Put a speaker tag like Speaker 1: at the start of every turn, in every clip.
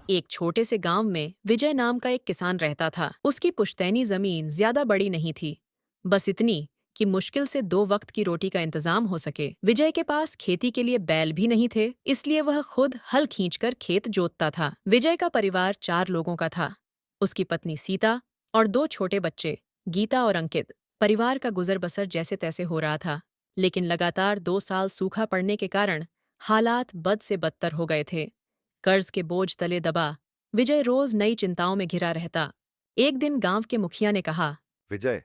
Speaker 1: एक छोटे से गांव में विजय नाम का एक किसान रहता था। उसकी पुश्तैनी जमीन ज्यादा बड़ी नहीं थी, बस इतनी कि मुश्किल से 2 वक्त की रोटी का इंतजाम हो सके। विजय के पास खेती के लिए बैल भी नहीं थे, इसलिए वह खुद हल खींचकर खेत जोतता था। विजय का परिवार 4 लोगों का था, उसकी पत्नी सीता और 2 छोटे बच्चे, गीता और अंकित। परिवार का गुजर बसर जैसे तैसे हो रहा था, लेकिन लगातार 2 साल सूखा पड़ने के कारण हालात बद से बदतर हो गए थे। कर्ज के बोझ तले दबा विजय रोज नई चिंताओं में घिरा रहता। एक दिन गांव के मुखिया ने कहा,
Speaker 2: विजय,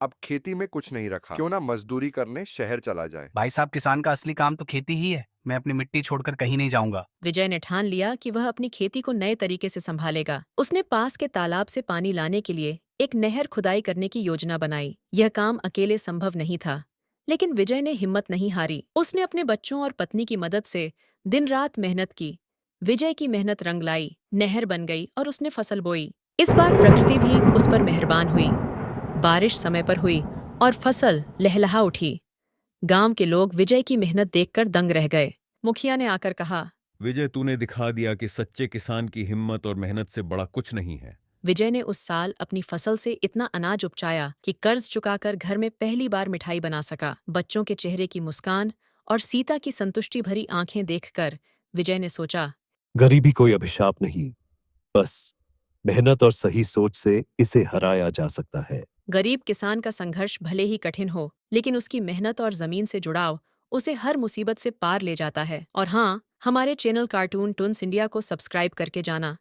Speaker 2: अब खेती में कुछ नहीं रखा, क्यों ना मजदूरी करने शहर चला जाए।
Speaker 3: भाई साहब, किसान का असली काम तो खेती ही है। मैं अपनी मिट्टी छोड़कर कहीं नहीं जाऊंगा।
Speaker 1: विजय ने ठान लिया कि वह अपनी खेती को नए तरीके से संभालेगा। उसने पास के तालाब से पानी लाने के लिए एक नहर खुदाई करने की योजना बनाई। यह काम अकेले संभव नहीं था, लेकिन विजय ने हिम्मत नहीं हारी। उसने अपने बच्चों और पत्नी की मदद से दिन रात मेहनत की। विजय की मेहनत रंग लाई, नहर बन गई और उसने फसल बोई। इस बार प्रकृति भी उस पर मेहरबान हुई। बारिश समय पर हुई और फसल लहलहा उठी। गांव के लोग विजय की मेहनत देखकर दंग रह गए। मुखिया ने आकर कहा,
Speaker 4: विजय, तूने दिखा दिया कि सच्चे किसान की हिम्मत और मेहनत से बड़ा कुछ नहीं है।
Speaker 1: विजय ने उस साल अपनी फसल से इतना अनाज उपजाया कि कर्ज चुकाकर घर में पहली बार मिठाई बना सका। बच्चों के चेहरे की मुस्कान और सीता की संतुष्टि भरी आंखें देखकर विजय ने सोचा,
Speaker 5: गरीबी कोई अभिशाप नहीं, बस मेहनत और सही सोच से इसे हराया जा सकता है।
Speaker 1: गरीब किसान का संघर्ष भले ही कठिन हो, लेकिन उसकी मेहनत और जमीन से जुड़ाव उसे हर मुसीबत से पार ले जाता है। और हाँ, हमारे चैनल कार्टून टुन्स इंडिया को सब्सक्राइब करके जाना।